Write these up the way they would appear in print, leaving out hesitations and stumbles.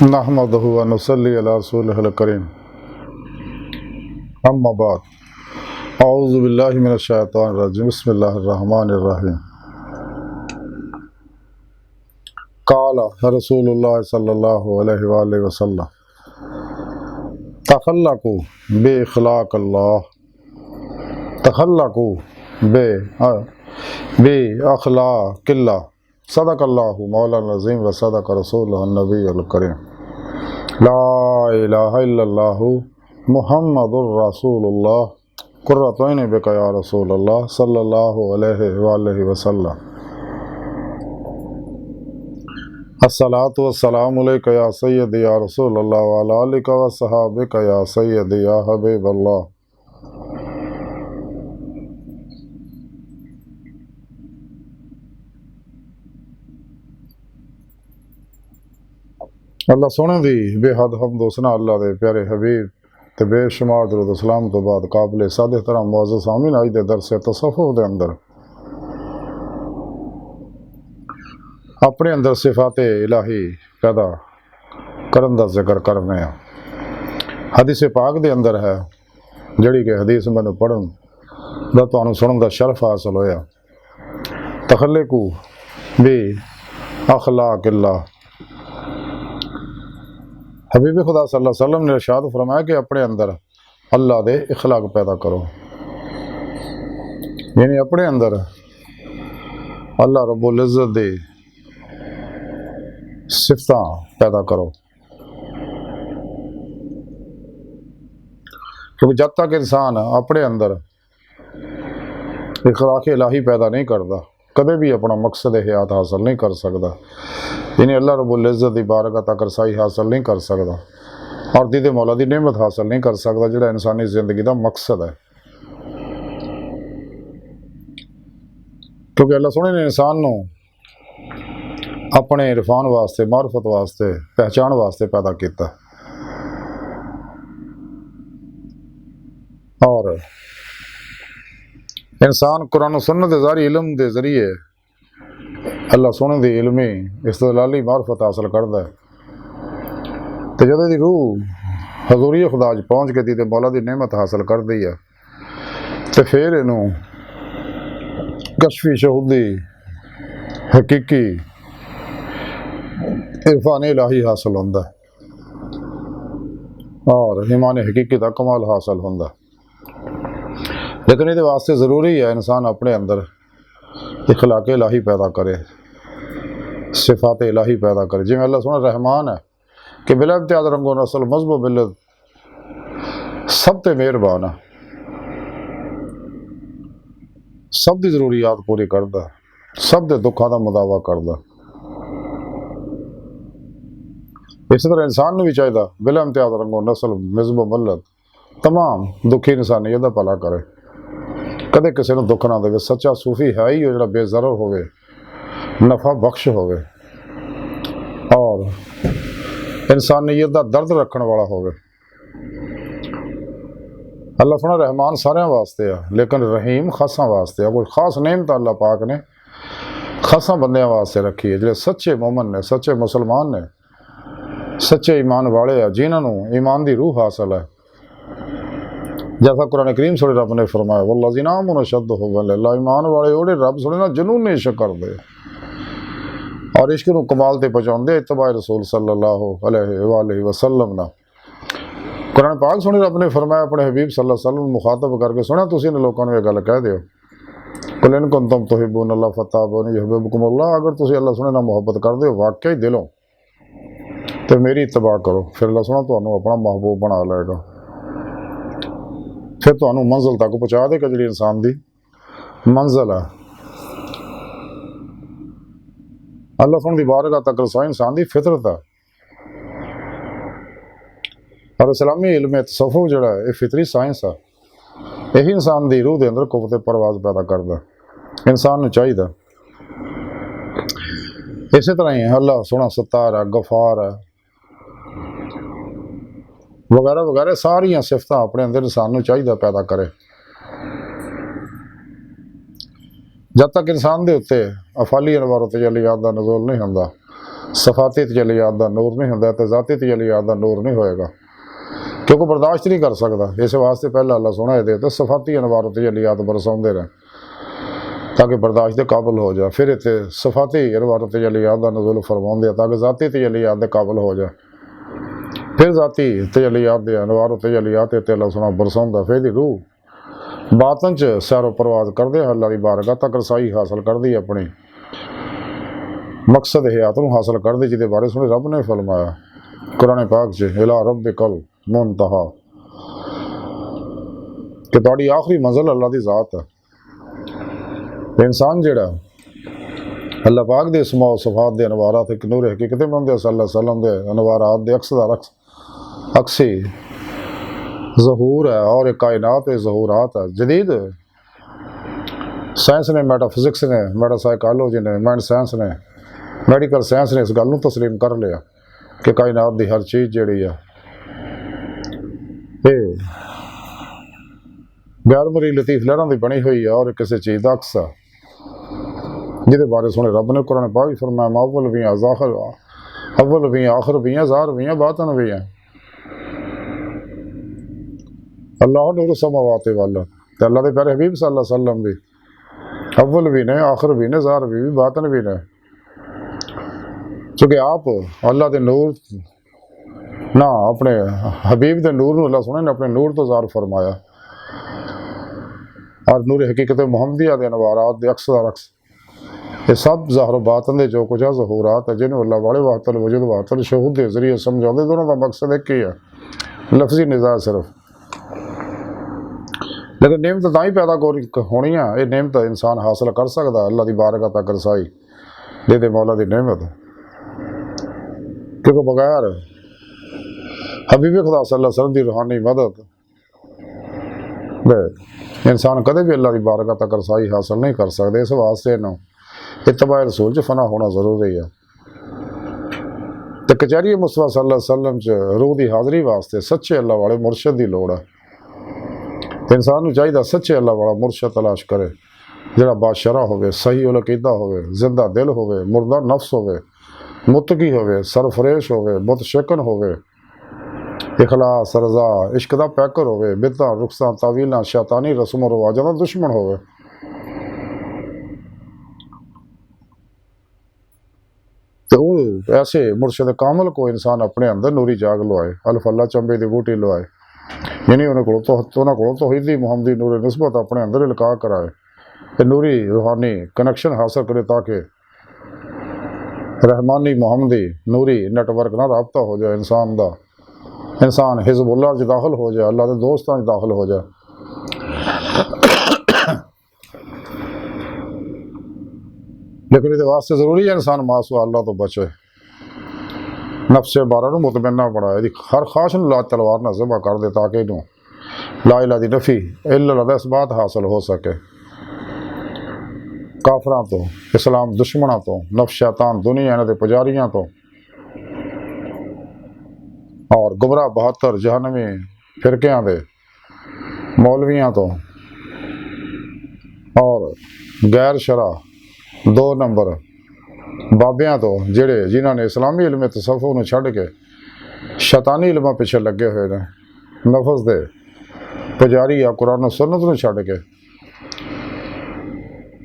नहमदुहु व नुसल्ली अला रसूलिहिल करीम अम्मा बाद औज़ु बिल्लाहि मिनश शैतानिर रजीम बिस्मिल्लाहिर रहमानिर रहीम क़ाला रसूलुल्लाह सल्लल्लाहु अलैहि वसल्लम तख़ल्लक़ू बि अख़लाक़िल्लाह तख़ल्लक़ू बि अख़लाक़िल्लाह सदक़ल्लाहु मौलाना अज़ीम व सदक़ रसूलुहुन नबियुल करीम ला इलाहा इल्लल्लाहु मुहम्मदुर रसूलुल्लाह कुर्रतु ऐनी बिका या रसूलल्लाह सल्लल्लाहु अलैहि वसल्लम अस्सलातु वस्सलामु अलैका या सय्यदी या रसूलल्लाह व अला आलिका व सहाबिका या सय्यदी या हबीबल्लाह। अल्लाह सोने दी बेहद हमद हुसना अल्लाह दे प्यारे हबीब ते बेशुमार दरूद सलाम तो बाद काबिल सादे तरह मुअज़्ज़ज़ सामीन अज दे दरस तसव्वुफ़ दे अंदर अपने अंदर सिफाते इलाही पैदा करन दा जिक्र करने हैं। हदीस पाक दे अंदर है जिहड़ी कि हदीस मैनूं पढ़न दा तुहानूं सुनन दा शरफ हासिल होया। तख़ल्लक़ू बि अख़लाक़िल्लाह, हबीब खुदा सल्लल्लाहु अलैहि वसल्लम ने इरशाद फरमाया कि अपने अंदर अल्लाह दे इखलाक पैदा करो, यानी अपने अंदर अल्लाह रब्बुल इज़्ज़त दी सिफ़तां पैदा करो। क्योंकि जब तक इंसान अपने अंदर इखलाक इलाही पैदा नहीं करता कदे भी अपना मकसद हयात हासिल नहीं कर सकता, यानी अल्लाह रब्बुल इज़्ज़त दी बारगाह तक रसाई हासिल नहीं कर सकता और दीदे मौला दी नेमत हासिल नहीं कर सकता जिहड़ा इंसानी जिंदगी का मकसद है। क्योंकि अल्लाह सोहने ने इंसान नूं अपने इरफान वास्ते, मारफत वास्ते, पहचान वास्ते पैदा किया और इंसान कुरान सुन्नत दे ज़रिए इल्म दे जरिए अल्लाह सोहने दी इल्मी इस्तदलाली मारफत हासिल करता है। तो जब दी रूह हजूरी खुदा च पहुँच के दीदे मौला दी नेमत हासिल कर दी है तो फिर इनू कशफी शहूदी हकीकी इरफान इलाही हासिल होंदा और ईमान हकीकी का कमाल हासिल होंदा। लेकिन ये वास्ते ज़रूरी है इंसान अपने अंदर इखलाक इलाही पैदा करे, सिफात इलाही पैदा करे। जिमें अल्लाह सोना रहमान है कि बिला इम्तियाज़ रंगो नस्ल मज़हब मिल्लत सब ते मेहरबान है, सब दी ज़रूरियात पूरी करदा, सब दे दुखों का मुदावा करदा। इस तरह इंसान भी चाहिए बिला इम्तियाज़ रंगो नस्ल मज़हब मिल्लत तमाम दुखी इंसानियत दा भला करे, कदे किसी ने दुख ना दे। सच्चा सूफी है ही जो बेज़रर होवे, नफ़ा बख्श होवे और इंसानियत का दर्द रखने वाला होवे। अल्लाह सोना रहमान सारे वास्ते है लेकिन रहीम खासा वास्ते है। कोई खास नेमत अल्लाह पाक ने खासा बंदियां वास्ते रखी है जो सच्चे मोमन ने, सच्चे मुसलमान ने, सच्चे ईमान वाले है जिन्होंने ईमान की रूह हासिल है। जैसा कुरान करीम सुने रब ने फरमाया वल्लज़ीना आमनू अशद्दु हुब्बन लिल्लाह, ईमान वाले ओड़े रब सुने ना जुनून इश्क करदे और इश्क नूं कमाल ते पहुंचाउंदे इत्तबा रसूल सल्लल्लाहु अलैहि वसल्लम ना। कुरान पाक सुने रब ने फरमाया अपने हबीब सल्लल्लाहु अलैहि वसल्लम मुखातब करके सुना तुसीं इन लोगों ने यह गल कह दिओ कुल इन कुंतुम तुहिब्बूनल्लाह फत्ताबिऊनी युहब्बिबकुमुल्लाह, अगर तुसीं अल्लाह सुने नाल मुहब्बत करदे हो वाकई दिलों तो मेरी इत्तबा करो, फिर अल्लाह सुना तुहानूं अपना महबूब बना लेगा, फिर तुहानूं मंजिल तक पहुँचा देगा जिहड़ी इंसान दी मंजिल है। अल्लाह सुन दी बारगाह तक रसाई इंसान दी फितरत है और इस्लामी इल्म तसव्वुफ़ जिहड़ा है ये फितरी साइंस है। यही इंसान दी रूह के अंदर कुव्वत परवाज़ पैदा करता इंसान नूं चाहिए। इस तरह ही अल्लाह सोना सत्तार है, गफार है वगैरह वगैरह सारिया सिफत अपने अंदर इंसान नूं चाहिए पैदा करे। जब तक इंसान के उत्ते अफाली अनवार तजलियात का नज़ूल नहीं होंदा सफाती तजलियात का नूर नहीं होंदा ते ज़ाती तजलियात का नूर नहीं होएगा, क्योंकि बर्दाश्त नहीं कर सकता। इस वास्ते पहला अल्लाह सोना दे तो सफाती अनवार तजलियात बरसाते रहे ताकि बर्दाश्त के काबिल हो जाए, फिर इतने सफाती अनवार तजलियात का नज़ुल फरमाते ताकि ज़ाती तजलियात के काबिल हो जाए, फिर ज़ाती तजलियात के अनवार तजलियात इतने अल्लाह सोना बरसाता, फिर रूह बातन च सैरो परवाज करते अल्लाह की बारगाह तक रसाई हासिल करती, अपनी मकसद हयात नूं हासिल करती, जिहदे बारे सुने रब ने फरमाया कुरान पाक च इला रब्बिकल मुंतहा कि तुहाडी आखिरी मंजिल अल्लाह की ज़ात है। इंसान जिहड़ा अल्लाह पाक दे इसमा सफात दे अनवारात एक नूर हकीकत मोहम्मद सल्लल्लाहु अलैहि वसल्लम दे अनवारात दे अक्सी ज़हूर है, और एक कायनात है ज़हूरात है। जदीद साइंस ने, मेटाफिजिक्स ने, मेटासाइकोलॉजी ने, माइंड साइंस ने, मैडिकल साइंस ने इस गल नूं तस्लीम कर लिया कि कायनात की हर चीज़ जिहड़ी है ये गैर मरी लतीफ लहरां दी बनी हुई है और किसी चीज़ का अक्स है, जिहदे बारे सुने रब ने कुरान पाक विच फरमाया अव्वल भी आखिर भी ज़ाहिर भी बातिन भी है। अल्लाह नूर समावात वाला ते अल्लाह के प्यारे हबीब सल्लल्लाहु अलैहि वसल्लम भी अव्वल भी ने, आखिर भी ने, ज़ाहिर भी बातिन भी ने, क्योंकि आप अल्लाह के नूर ना अपने हबीब के नूर अल्लाह सोने ने अपने नूर तो ज़ाहिर फरमाया, और नूर हकीकत मुहम्मदिया के अनवारात दे अक्स अक्स ये सब ज़ाहिर बातिन दे जो कुछ है ज़हूरात है, जिन्हें अल्लाह वाले वातल वजूद वातल शहूद के जरिए समझाते। दोनों का मकसद एक ही है, लफ्जी निज़ा सिर्फ, लेकिन नेमत तां ही पैदा होनी है। ये नेमत इंसान हासिल कर सकता अल्लाह की बारगाह तक रसाई दे मौला की नेमत, क्योंकि बगैर हबीब खुदा सल्लल्लाहु अलैहि वसल्लम की रूहानी मदद इंसान कदे भी अल्लाह की बारगाह तक रसाई हासिल नहीं कर सकते। इस वास्ते इन्हों इत्तबा रसूल च फना होना जरूरी है। तो कचहरी मुस्तफा सल्लल्लाहु अलैहि वसल्लम च रूह की हाज़री वास्ते सच्चे अल्लाह वाले मुर्शद की लोड़ है। इंसान को चाहिए सच्चे अल्लाह वाला मुर्शद तलाश करे, जिहड़ा बादशाह होवे, सही उल अकीदा होवे, जिंदा दिल होवे, मुर्दा नफ्स होवे, मुतकी होवे, सरफरेश होवे, मुतशक्कन होवे, इखलास रज़ा इश्क दा पैकर होवे, बिदअतां रुखसां तावीलां शैतानी रस्म रवाजां दा दुश्मन होवे। तो ऐसे मुर्शद कामल को इंसान अपने अंदर नूरी जाग लवाए, अलफल्ला चंबे की बूटी लवाए, यानी उन्हें को तौहीदी मुहम्मदी नूर निस्बत अपने अंदर इल्का कराए, नूरी रूहानी कनेक्शन हासिल करे, ताकि रहमानी मुहम्मदी नूरी नेटवर्क ना रबता हो जाए इंसान का, इंसान हिजबुल्लाह च दाखिल हो जाए, अल्लाह के दोस्तों च दाखिल हो जाए। लेकिन ये वास्ते जरूरी है इंसान मासूम अल्लाह तो बचे, नफ्से बारा मुतमन्ना बनाए, हर ख्वाहिश ला तलवार ना ज़बा कर दे, ताकि इनू ला इलाहा दी नफ़ी इल्ला दा इस बात हासिल हो सके। काफरां तो, इस्लाम दुश्मनों तो, नफ्स शैतान दुनिया इन्हां दे पुजारियां तो, और गुमराह 72 जहनवी फिरकियां दे मौलवियां तो, और गैर शरा 2 नंबर बाबियां तो, जिहड़े जिन्होंने इस्लामी इल्म तसव्वुफ नूं छड्ड के शैतानी इल्मां पिछे लगे हुए ने, नफस दे पुजारी या कुरान सुन्नत नूं छड्ड के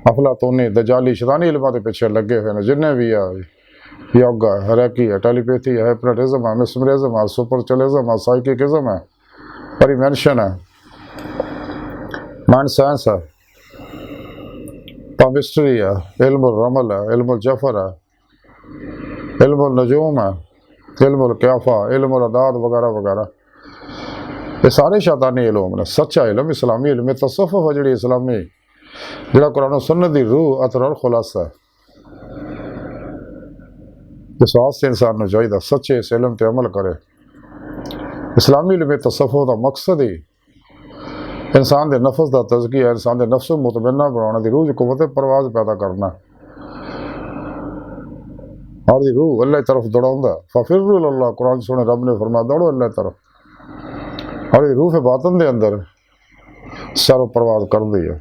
अफलातूनी दजाली शैतानी इल्मां दे पिछे लगे हुए ने। जिन्हें भी है योगा है, रैकी है, टेलीपैथी है, हिप्नोटिज्म है, मिस्मरिज्म है, सुपरचुलिज्म है, साइकिकिज्म है, परिमेंशन है, माइंड साइंस है, पामिस्ट्री है, इल्मुल रमल है, इल्मुल जफर है, इल्मुल नजूम है, इल्मुल क्याफा, इल्मुल अदाद वगैरह वगैरह, ये सारे शैतानी इल्म ने। सच्चा इल्म इस्लामी इल्म तसव्वुफ है, जिहड़ी इस्लामी जिहड़ा कुरान सुन्नत दी रूह अतर और खुलासा है। इस वास्ते इंसान को चाहिए सच्चे इस इल्म पर अमल करे। इस्लामी इल्म तसव्वुफ का मकसद ही इंसान के नफ्स का तज़किया, इंसान के नफ्स मुतमन्ना बनाने की, रूह कुव्वत परवाज पैदा करना, और दी रूह अल्लाह तरफ दौड़ाउंदा। फ़फ़िर्रू इलल्लाह कुरान सुने रब ने फरमाया दौड़ो अल्लाह तरफ, और ये रूह बातन के अंदर सैरो परवाज कर दी है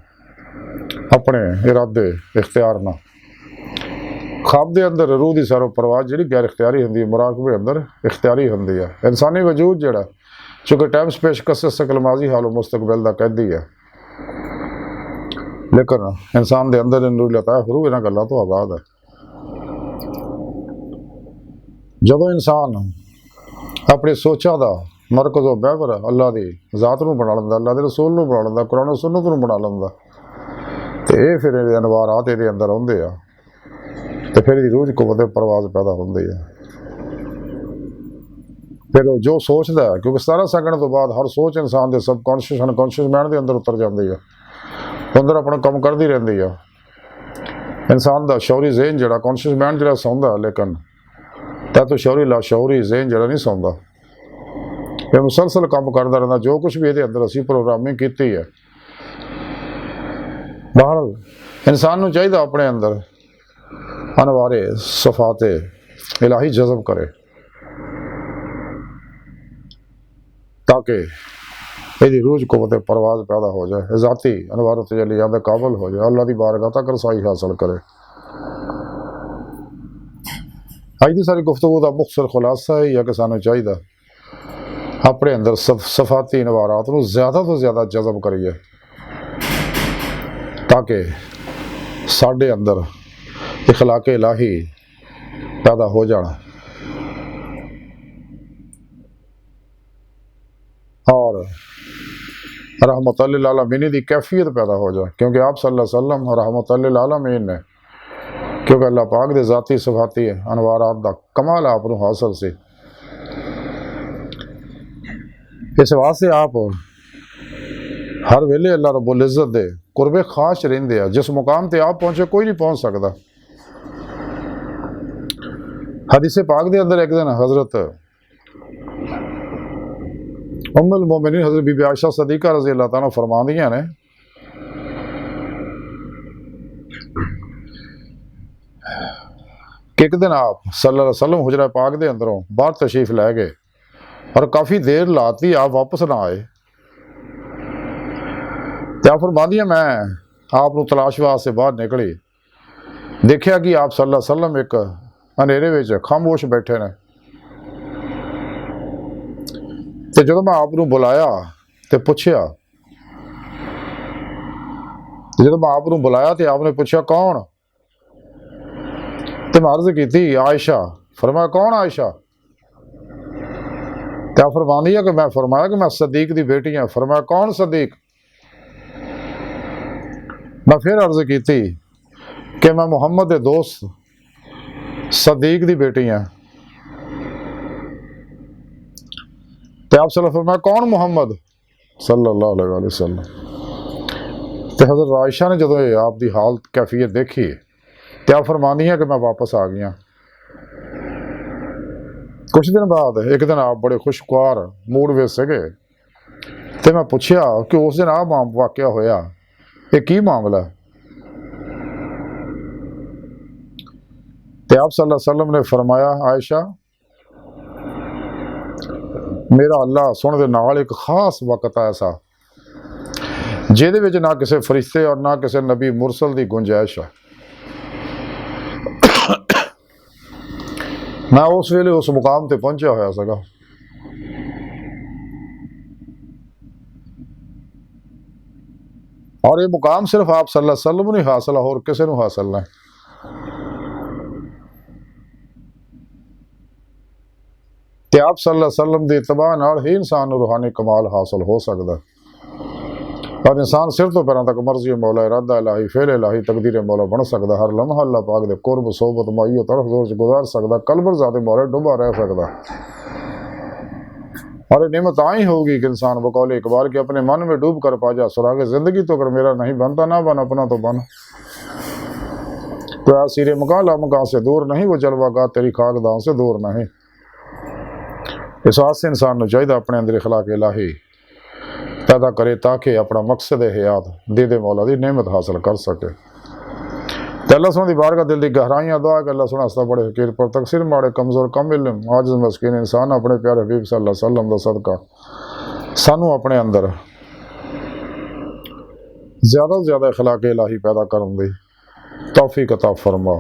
अपने इरादे इख्तियार ना। ख्वाब के अंदर रूह की सैरो परवाज जी गैर इख्तियारी होंगी, मुराकबे अंदर इख्तियारी होंगी है। इंसानी वजूद जोड़ा चूँकि टाइम स्पेस कसरत शकल माजी हालो मुस्तकबिल का कैदी है, लेकिन इंसान के अंदर नूर लता रूह इन्होंने गलों तो आज़ाद है। जदों इंसान अपनी सोचा का मरकज़ो बैबर अल्लाह की जात को बना लेंदा, अल्लाह के रसूल को बना लेंदा, कुरान सुन्नत को बना लेंदा, तो ये फिर अनवारात ये अंदर आते हैं, तो फिर रूह की कुव्वत परवाज पैदा होती है। फिर जो सोचता है, क्योंकि 17 सैकंड तो बाद हर सोच इंसान के सबकॉन्शियस अनकॉन्शियस माइंड के अंदर उतर जाती है, अंदर अपना काम करती रहती है। इंसान का शौरी ज़हन जोड़ा कॉन्शियस माइंड जो सौंदा, लेकिन तो शौरी लाशौरी ज़हन जो नहीं सौंदा, ये मुसलसल काम करता रहता। जो कुछ भी ये अंदर असी प्रोग्रामिंग की है, बहरहाल इंसान को चाहिए अपने अंदर अनवारे सफाते इलाही जज़ब करे, ताकि यदि रूज कुव्वत परवाज पैदा हो जाए, ज़ाती अनवार तजल्लियात के काबिल हो जाए, अल्लाह की बारगाह तक रसाई हासिल करे। अज की सारी गुफ्तगू का मुख्तसर खुलासा है कि सानू चाहिए अपने अंदर सफाती अनवारात को ज़्यादा तो ज़्यादा जज़ब करिए, ताकि साढ़े अंदर इखलाक इलाही पैदा हो जाना और रहमत लिल आलमीन की कैफियत पैदा हो जाए। क्योंकि आप सल्लल्लाहु अलैहि वसल्लम रहमत लिल आलमीन ने, क्योंकि अल्लाह पाक दे ज़ाती सफाती अनवारात का कमाल आपको हासिल से, इस वास्ते आप हर वेले अल्लाह रब्बुल इज़्ज़त दे कुर्बे खास रहिंदे आ। जिस मुकाम ते आप पहुंचे कोई नहीं पहुंच सकता। हदीस पाक दे अंदर एक दिन हज़रत उम्मुल मोमिनीन हज़रत बीबी आयशा सदीक़ा रज़ी अल्लाह तआला फरमांदियां ने कि एक दिन आप सल्लल्लाहु अलैहि वसल्लम हुजरा पाक दे अंदरों बाहर तशरीफ लै गए और काफ़ी देर लाती आप वापस ना आए। तो आप फरमांदियां मैं आपको तलाश वास्ते बाहर निकली, देखा कि आप सल्लल्लाहु अलैहि वसल्लम एक अंधेरे में खामोश बैठे ने। तो जो मैं आपको बुलाया तो पूछया, जो मैं आपको बुलाया तो आपने पूछा कौन? तो मैं अर्ज की आयशा। फरमाया कौन आयशा? क्या फरमानी है कि मैं फरमाया कि मैं सदीक की बेटी हाँ। फरमाया कौन सदीक? मैं फिर अर्ज की कि मैं मुहम्मद के दोस्त सदीक की बेटी हाँ। तो आप सल्लल्लाहु फरमाया कौन मुहम्मद सल्लल्लाहु अलैहि वसल्लम? तो हज़रत आयशा ने जो आपकी हालत कैफियत देखी तो आप फरमानी है कि मैं वापस आ गया। कुछ दिन बाद एक दिन आप बड़े खुशगवार मूड में सगे, तो मैं पूछया कि उस दिन आप वाकया होया, ये की मामला है? तो आप सल्लल्लाहु अलैहि वसल्लम ने फरमाया आयशा, मेरा अल्लाह सुन दे नाल एक खास वक्त ऐसा जिहदे विच ना किसी फरिश्ते और ना किसी नबी मुरसल की गुंजाइश है। मैं उस वेले उस मुकाम पर पहुंचा होया सगा। और ये मुकाम सिर्फ आप सल्लल्लाहु अलैहि वसल्लम नहीं हासिल है, और किसी को हासिल नहीं। तो आप सल्लल्लाहु अलैहि वसल्लम की इत्तबा नाल ही इंसान को रूहानी कमाल हासिल हो सकता है। और इंसान सिर तो पैरों तक मर्जी मौला इरादा इलाही फेल इलाही तकदीर मौला बन सकता। हर लम्हा अल्लाह पाक दे कुर्ब सोबत माइयो तरफ जोर गुजार सकता। कलबर ज़ाते मौला डुबा रह सकता। और ये नेमत आई होगी कि इंसान बकौल इकबाल के अपने मन में डूब कर पा जा सुराग ज़िंदगी। तो अगर मेरा नहीं बनता ना बन, अपना तो बन। तो सिरे मकाला मकान से दूर नहीं, वो जलवा गा तेरी खाकदान से दूर नहीं। इस वास्ते इंसान को चाहिए अपने अंदर इखलाक इलाही पैदा करे, ताकि अपना मकसद हयात दे मौला की नेमत हासिल कर सके। तो अल्लाह सुन दी बारगाह दिल की गहराइयां दुआ कि अल्लाह सुना हस्ता बड़े फकीर पर तकसीर माड़े कमज़ोर कम इल्म आजिज़ मस्कीन इंसान अपने प्यारे हबीब सल्लल्लाहु अलैहि वसल्लम दा सदका सानू अपने अंदर ज़्यादा से ज़्यादा इखलाक इलाही पैदा करने दी तौफीक अता फरमा।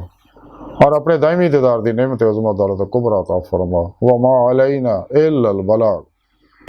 और अपने दायमी इक़्तिदार दी नेमत अज़मत दौलत कुबरा अता फरमा व मा अलैना इल्लल बलाग।